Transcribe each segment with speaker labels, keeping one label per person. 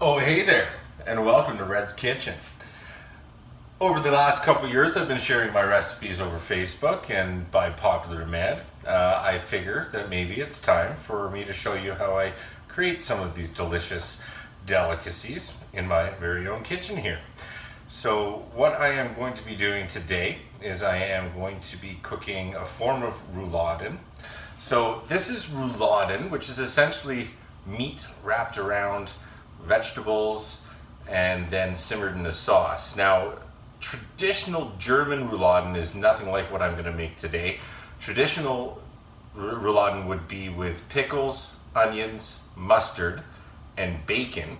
Speaker 1: Oh, hey there, and welcome to Red's Kitchen. Over the last couple years, I've been sharing my recipes over Facebook, and by popular demand, I figure that maybe it's time for me to show you how I create some of these delicious delicacies in my very own kitchen here. So what I am going to be doing today is I am going to be cooking a form of rouladen. So this is rouladen, which is essentially meat wrapped around vegetables and then simmered in a sauce. Now, traditional German rouladen is nothing like what I'm going to make today. Traditional rouladen would be with pickles, onions, mustard, and bacon,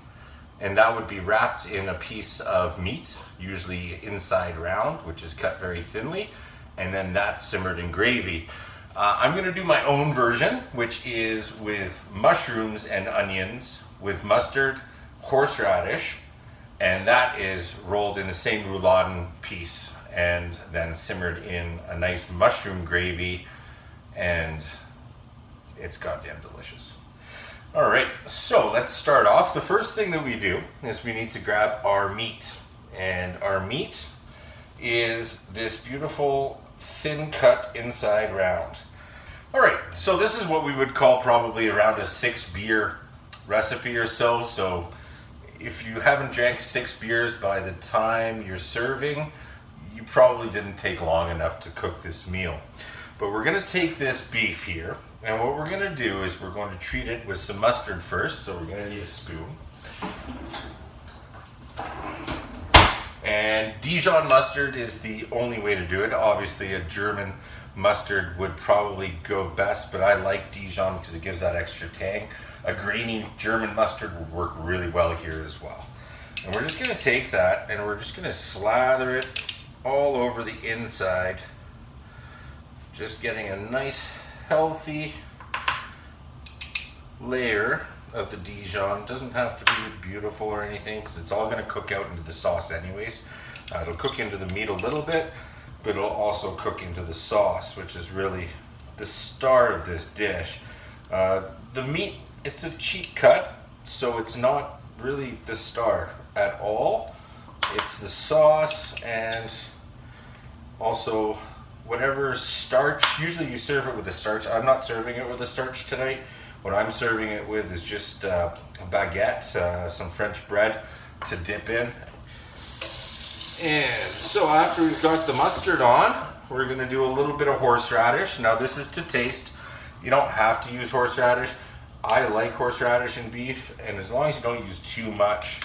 Speaker 1: and that would be wrapped in a piece of meat, usually inside round, which is cut very thinly, and then that's simmered in gravy. I'm going to do my own version, which is with mushrooms and onions, with mustard, horseradish, and that is rolled in the same rouladen piece and then simmered in a nice mushroom gravy, and it's goddamn delicious. All right, so let's start off. The first thing that we do is we need to grab our meat, and our meat is this beautiful thin cut inside round. All right, so this is what we would call probably around a 6 beer recipe or so. So if you haven't drank 6 beers by the time you're serving, you probably didn't take long enough to cook this meal. But we're gonna take this beef here, and what we're gonna do is we're going to treat it with some mustard first. So we're gonna need a spoon. And Dijon mustard is the only way to do it. Obviously a German mustard would probably go best, but I like Dijon because it gives that extra tang. A grainy German mustard would work really well here as well. And we're just going to take that and we're just going to slather it all over the inside, just getting a nice healthy layer of the Dijon. It doesn't have to be beautiful or anything because it's all going to cook out into the sauce anyways. It'll cook into the meat a little bit, but it'll also cook into the sauce, which is really the star of this dish. The meat, it's a cheap cut, so it's not really the star at all. It's the sauce and also whatever starch. Usually you serve it with a starch. I'm not serving it with a starch tonight. What I'm serving it with is just a baguette, some French bread to dip in. And so after we've got the mustard on, we're going to do a little bit of horseradish. Now this is to taste. You don't have to use horseradish. I like horseradish in beef, and as long as you don't use too much,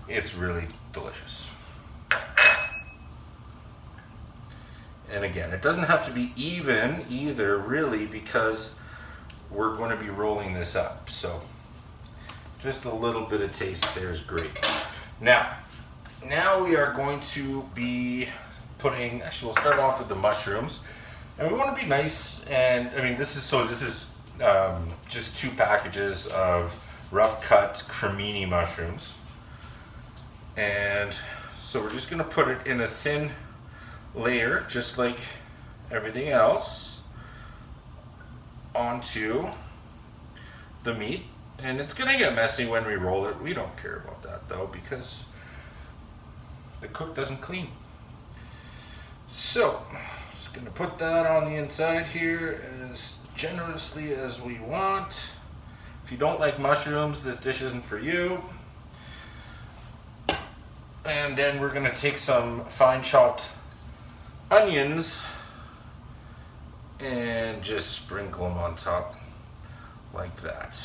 Speaker 1: it's really delicious. And again, it doesn't have to be even either, really, because we're going to be rolling this up. So just a little bit of taste there is great. Now we are going to be putting, actually we'll start off with the mushrooms. And we want to be nice, and I mean this is just 2 packages of rough cut cremini mushrooms. And so we're just going to put it in a thin layer, just like everything else, onto the meat. And it's going to get messy when we roll it. We don't care about that though, because the cook doesn't clean. So just going to put that on the inside here as generously as we want. If you don't like mushrooms, this dish isn't for you. And then we're going to take some fine chopped onions and just sprinkle them on top like that.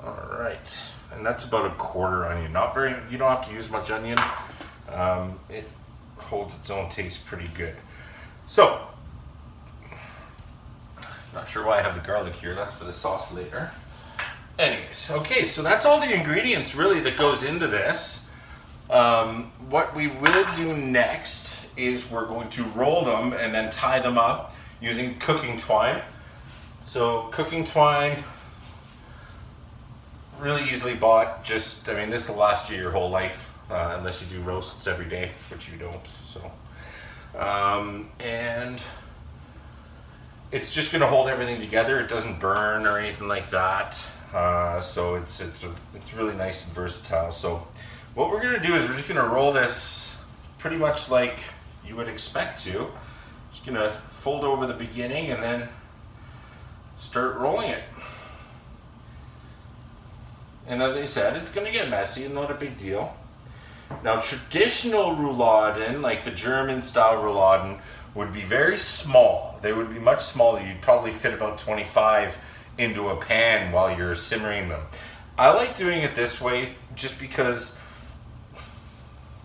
Speaker 1: All right, and that's about a quarter onion. Not very, you don't have to use much onion. It holds its own taste pretty good. So, not sure why I have the garlic here. That's for the sauce later. Anyways, okay, so that's all the ingredients really that goes into this. What we will do next is we're going to roll them and then tie them up using cooking twine. So cooking twine, really easily bought. Just, I mean, this will last you your whole life, unless you do roasts every day, which you don't. So And it's just going to hold everything together. It doesn't burn or anything like that. So it's really nice and versatile. So what we're going to do is we're just going to roll this pretty much like you would expect to. Just going to fold over the beginning and then start rolling it. And as I said, it's going to get messy, not a big deal. Now, traditional Rouladen, like the German style Rouladen, would be very small. They would be much smaller. You'd probably fit about 25 into a pan while you're simmering them. I like doing it this way just because,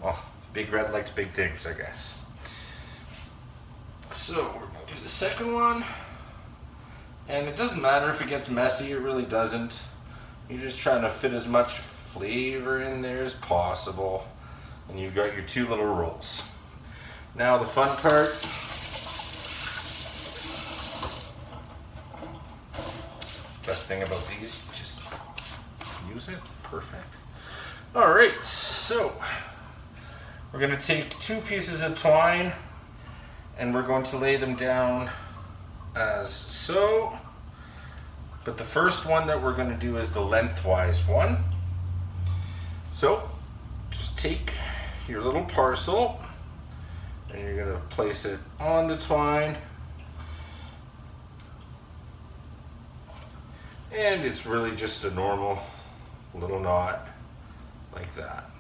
Speaker 1: well, Big Red likes big things, I guess. So we're going to do the second one. And it doesn't matter if it gets messy, it really doesn't. You're just trying to fit as much flavor in there as possible. And you've got your two little rolls. Now the fun part. Best thing about these, just use it. Perfect. All right, so we're going to take 2 pieces of twine and we're going to lay them down as so. But the first one that we're going to do is the lengthwise one. So just take your little parcel and you're going to place it on the twine. And it's really just a normal little knot like that.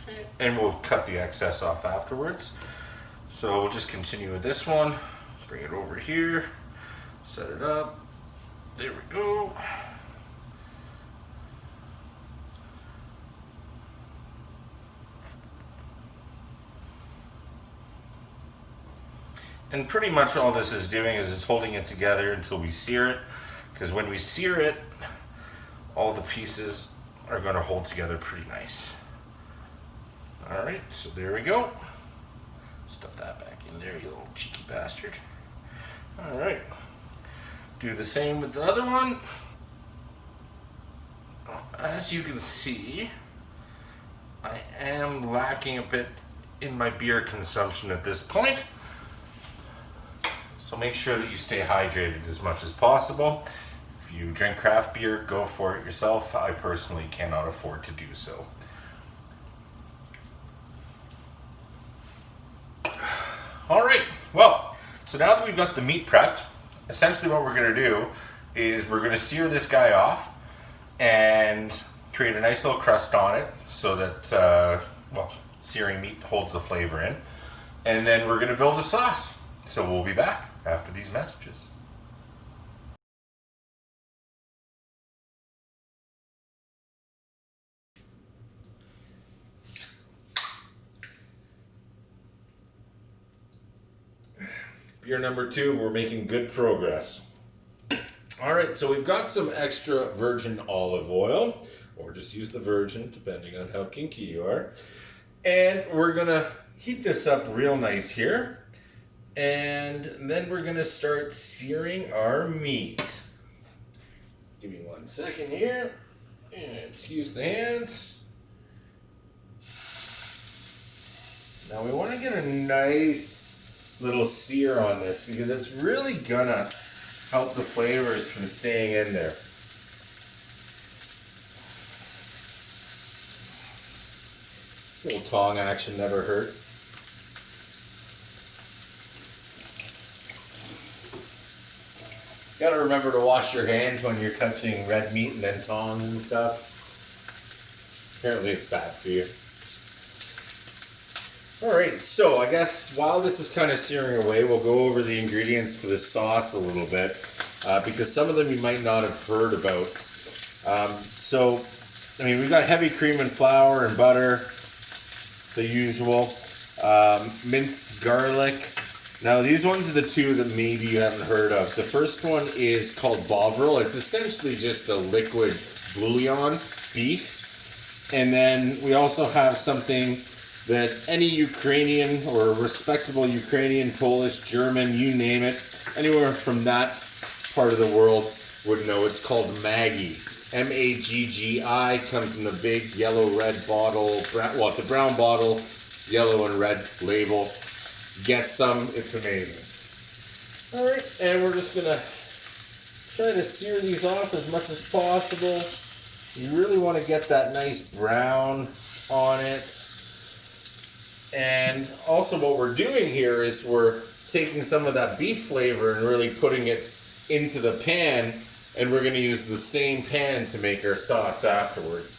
Speaker 1: Okay. And we'll cut the excess off afterwards. So we'll just continue with this one. Bring it over here, set it up. There we go. And pretty much all this is doing is it's holding it together until we sear it, because when we sear it, all the pieces are going to hold together pretty nice. All right, so there we go. Stuff that back in there, you little cheeky bastard. All right, do the same with the other one. As you can see, I am lacking a bit in my beer consumption at this point. So make sure that you stay hydrated as much as possible. If you drink craft beer, go for it yourself. I personally cannot afford to do so. All right, well, so now that we've got the meat prepped, essentially what we're gonna do is we're gonna sear this guy off and create a nice little crust on it so that, well, searing meat holds the flavor in. And then we're gonna build a sauce. So we'll be back after these messages. Beer number 2, we're making good progress. All right, so we've got some extra virgin olive oil, or just use the virgin, depending on how kinky you are. And we're gonna heat this up real nice here. And then we're gonna start searing our meat. Give me 1 second here. And excuse the hands. Now we wanna get a nice little sear on this because it's really gonna help the flavors from staying in there. Little tong action never hurt. Gotta remember to wash your hands when you're touching red meat and then tongs and stuff. Apparently it's bad for you. Alright, so I guess while this is kind of searing away, we'll go over the ingredients for the sauce a little bit, because some of them you might not have heard about. We've got heavy cream and flour and butter, the usual, minced garlic. Now these ones are the 2 that maybe you haven't heard of. The first one is called bovril. It's essentially just a liquid bouillon beef. And then we also have something that any Ukrainian or respectable Ukrainian, Polish, German, you name it, anywhere from that part of the world would know. It's called Maggi. Maggi, comes in the big yellow-red bottle. Well, it's a brown bottle, yellow and red label. Get some, it's amazing. All right, and we're just gonna try to sear these off as much as possible. You really want to get that nice brown on it. And also what we're doing here is we're taking some of that beef flavor and really putting it into the pan, and we're going to use the same pan to make our sauce afterwards.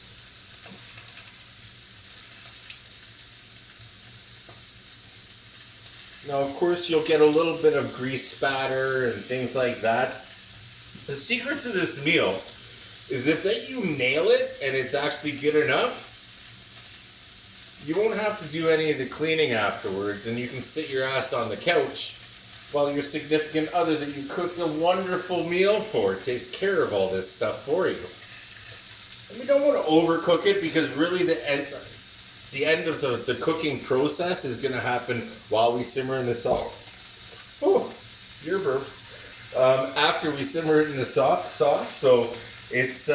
Speaker 1: Now, of course, you'll get a little bit of grease spatter and things like that. The secret to this meal is if that you nail it and it's actually good enough, you won't have to do any of the cleaning afterwards, and you can sit your ass on the couch while your significant other that you cooked a wonderful meal for takes care of all this stuff for you. And we don't want to overcook it, because really the end of the cooking process is going to happen while we simmer in the sauce. Oh, ear burps. After we simmer it in the sauce, so it's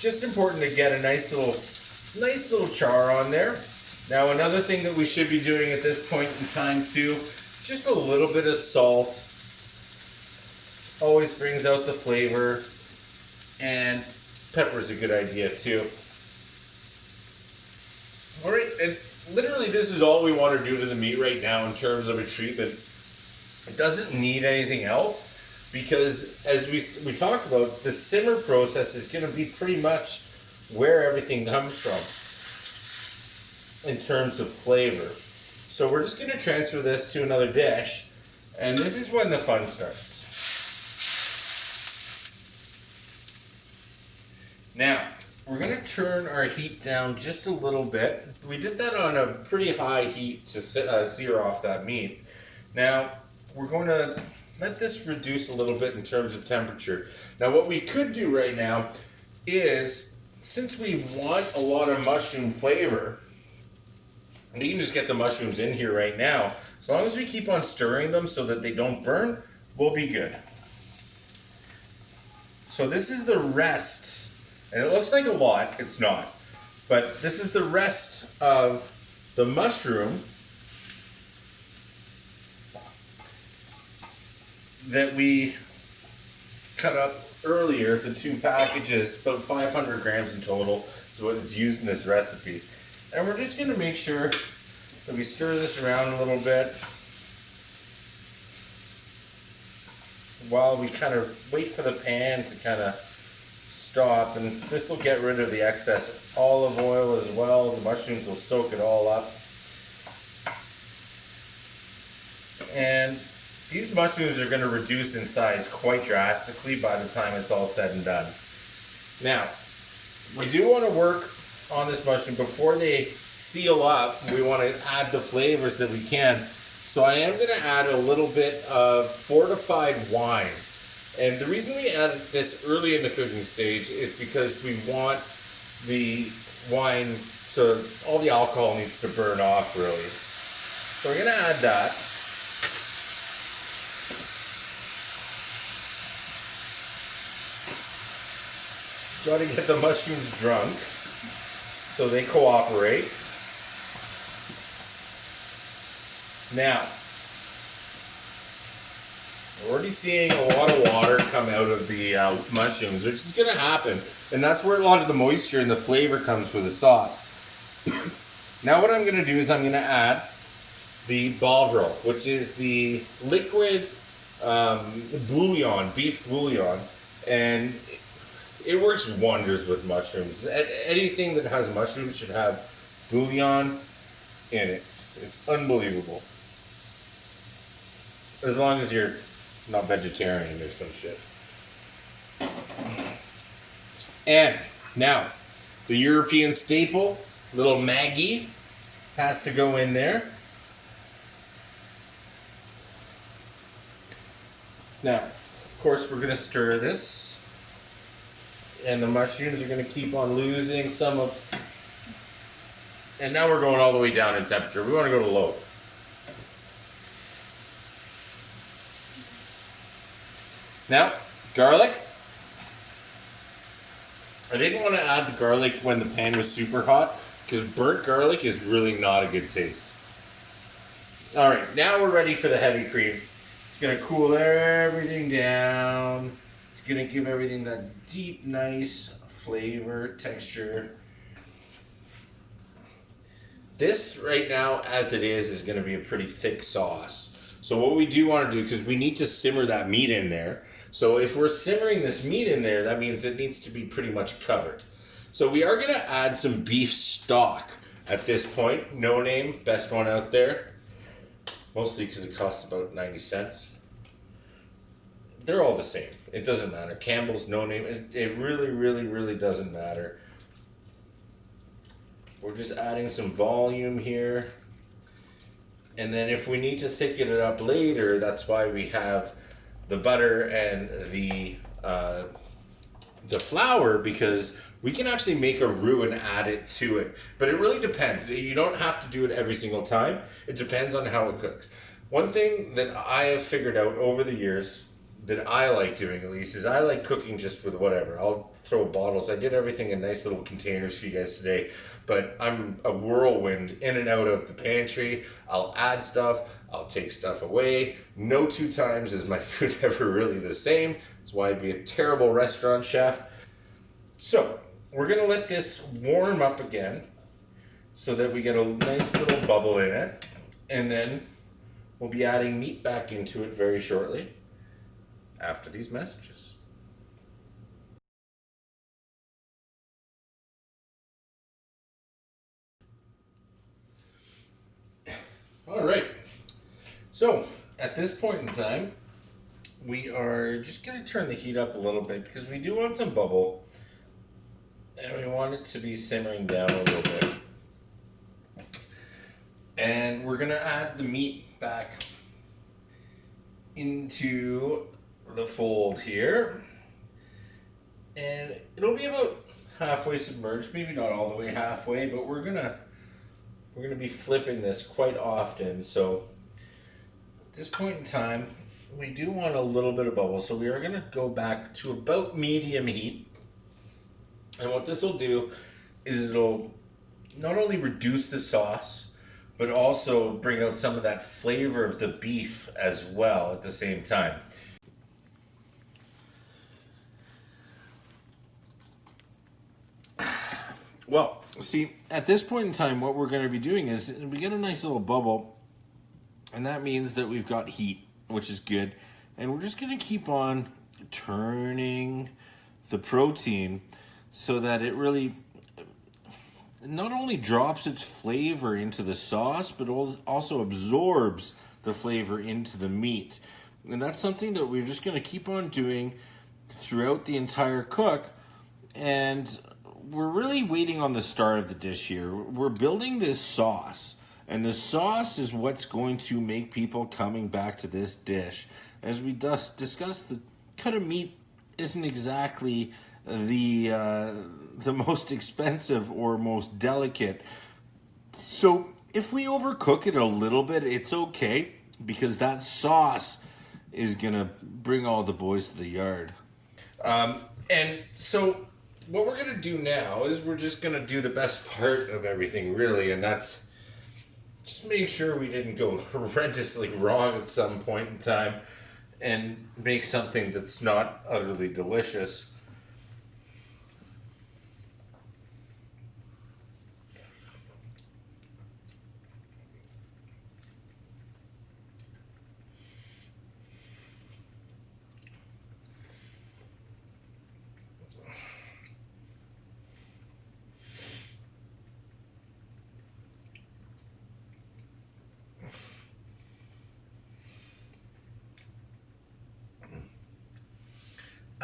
Speaker 1: just important to get a nice little char on there. Now, another thing that we should be doing at this point in time too, just a little bit of salt. Always brings out the flavor, and pepper's a good idea too. All right, and literally this is all we want to do to the meat right now in terms of a treatment. It doesn't need anything else, because as we talked about, the simmer process is going to be pretty much where everything comes from in terms of flavor. So we're just going to transfer this to another dish, and this is when the fun starts. Now, we're going to turn our heat down just a little bit. We did that on a pretty high heat to sear off that meat. Now, we're going to let this reduce a little bit in terms of temperature. Now, what we could do right now is, since we want a lot of mushroom flavor, and you can just get the mushrooms in here right now. As long as we keep on stirring them so that they don't burn, we'll be good. So this is the rest, and it looks like a lot, it's not. But this is the rest of the mushroom that we cut up earlier, the 2 packages, about 500 grams in total, is what is used in this recipe. And we're just going to make sure that we stir this around a little bit while we kind of wait for the pan to kind of stop. And this will get rid of the excess olive oil as well. The mushrooms will soak it all up. And these mushrooms are going to reduce in size quite drastically by the time it's all said and done. Now, we do want to work on this mushroom before they seal up. We want to add the flavors that we can. So I am going to add a little bit of fortified wine. And the reason we add this early in the cooking stage is because we want the wine, so all the alcohol needs to burn off really. So we're going to add that. Got to get the mushrooms drunk so they cooperate. Now, we're already seeing a lot of water come out of the mushrooms, which is going to happen. And that's where a lot of the moisture and the flavor comes for the sauce. Now what I'm going to do is I'm going to add the bovril, which is the liquid bouillon, beef bouillon. And it works wonders with mushrooms. Anything that has mushrooms should have bouillon in it. It's unbelievable. As long as you're not vegetarian or some shit. And now, the European staple, little Maggi, has to go in there. Now, of course, we're going to stir this. And the mushrooms are going to keep on losing some of... And now we're going all the way down in temperature. We want to go to low. Now, garlic. I didn't want to add the garlic when the pan was super hot because burnt garlic is really not a good taste. All right, now we're ready for the heavy cream. It's gonna cool everything down. It's gonna give everything that deep, nice flavor, texture. This right now, as it is gonna be a pretty thick sauce. So what we do want to do, because we need to simmer that meat in there. So if we're simmering this meat in there, that means it needs to be pretty much covered. So we are gonna add some beef stock at this point. No name, best one out there. Mostly because it costs about 90 cents. They're all the same. It doesn't matter. Campbell's, no name. It really, really, really doesn't matter. We're just adding some volume here. And then if we need to thicken it up later, that's why we have the butter and the flour, because we can actually make a roux and add it to it. But it really depends. You don't have to do it every single time. It depends on how it cooks. One thing that I have figured out over the years, that I like doing at least, is I like cooking just with whatever. I'll throw bottles. I did everything in nice little containers for you guys today. But I'm a whirlwind in and out of the pantry. I'll add stuff. I'll take stuff away. No 2 times is my food ever really the same. That's why I'd be a terrible restaurant chef. So we're going to let this warm up again so that we get a nice little bubble in it. And then we'll be adding meat back into it very shortly after these messages. All right. So at this point in time, we are just going to turn the heat up a little bit because we do want some bubble. And we want it to be simmering down a little bit. And we're going to add the meat back into the fold here. And it'll be about halfway submerged, maybe not all the way halfway, but we're going to be flipping this quite often. So at this point in time, we do want a little bit of bubble. So we are going to go back to about medium heat. And what this will do is it'll not only reduce the sauce, but also bring out some of that flavor of the beef as well at the same time. Well, see, at this point in time, what we're going to be doing is we get a nice little bubble, and that means that we've got heat, which is good. And we're just going to keep on turning the protein so that it really not only drops its flavor into the sauce, but also absorbs the flavor into the meat. And that's something that we're just going to keep on doing throughout the entire cook. And we're really waiting on the start of the dish here. We're building this sauce, and the sauce is what's going to make people coming back to this dish. As we discussed, the cut of meat isn't exactly the most expensive or most delicate. So if we overcook it a little bit, it's okay, because that sauce is gonna bring all the boys to the yard. And so what we're gonna do now is we're just gonna do the best part of everything, really, and that's just make sure we didn't go horrendously wrong at some point in time and make something that's not utterly delicious.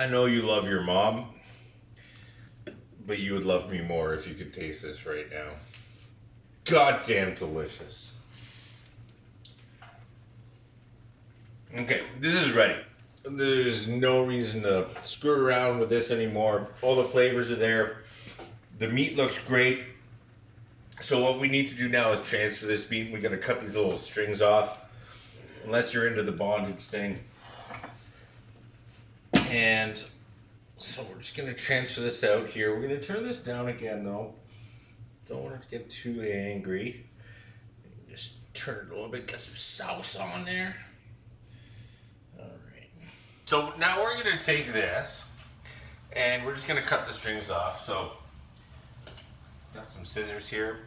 Speaker 1: I know you love your mom, but you would love me more if you could taste this right now. Goddamn delicious. Okay, this is ready. There's no reason to screw around with this anymore. All the flavors are there. The meat looks great. So what we need to do now is transfer this meat. We're going to cut these little strings off, unless you're into the bondage thing. And So we're just going to transfer this out here. We're going to turn this down again though. Don't want it to get too angry. Just turn it a little bit, get some sauce on there. Alright. So now we're going to take this and we're just going to cut the strings off. So, got some scissors here.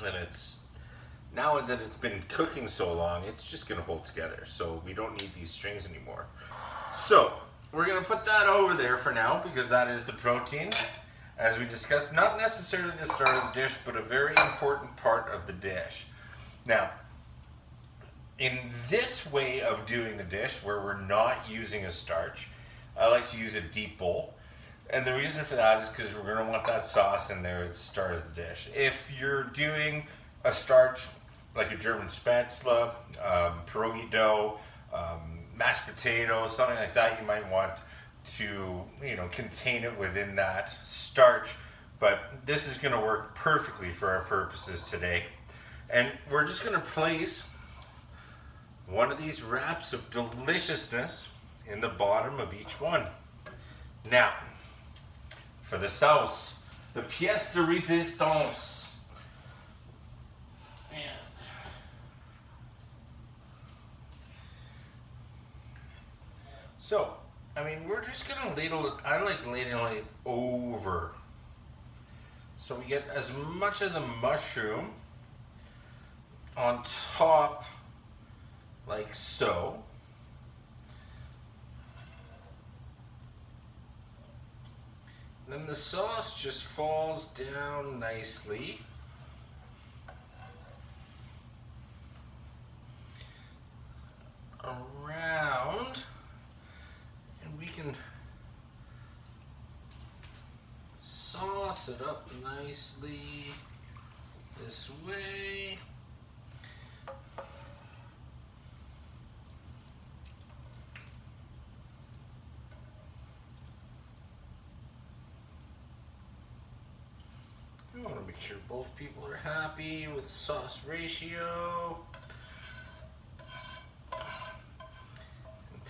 Speaker 1: And it's, now that it's been cooking so long, it's just going to hold together. So we don't need these strings anymore. So, we're going to put that over there for now because that is the protein. As we discussed, not necessarily the start of the dish, but a very important part of the dish. Now, in this way of doing the dish, where we're not using a starch, I like to use a deep bowl. And the reason for that is because we're going to want that sauce in there at the start of the dish. If you're doing a starch, like a German spätzle, pierogi dough, mashed potatoes, something like that, you might want to, contain it within that starch. But this is going to work perfectly for our purposes today. And we're just going to place one of these wraps of deliciousness in the bottom of each one. Now, for the sauce, the pièce de résistance. So, we're just gonna ladle it. I like ladling it over, so we get as much of the mushroom on top, like so. Then the sauce just falls down nicely. Around, and we can sauce it up nicely this way. I want to make sure both people are happy with sauce ratio.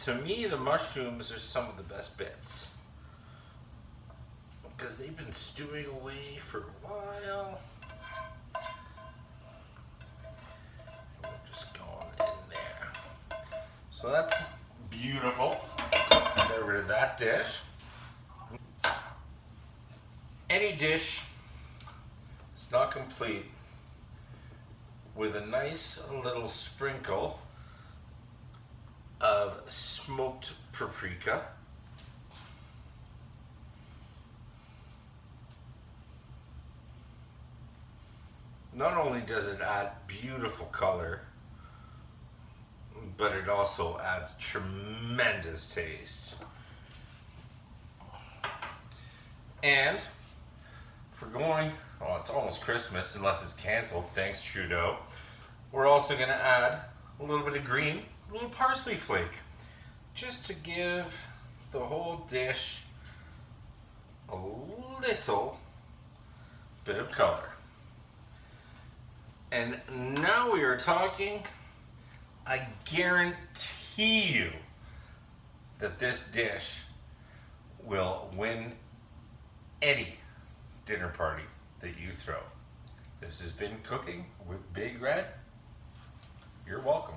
Speaker 1: To me, the mushrooms are some of the best bits because they've been stewing away for a while. And we're just going in there. So that's beautiful. Get rid of that dish. Any dish is not complete with a nice little sprinkle of smoked paprika. Not only does it add beautiful color, but it also adds tremendous taste. And for going, well, it's almost Christmas unless it's canceled, thanks Trudeau, we're also going to add a little bit of green, a little parsley flake, just to give the whole dish a little bit of color. And now we are talking. I guarantee you that this dish will win any dinner party that you throw. This has been Cooking with Big Red. You're welcome.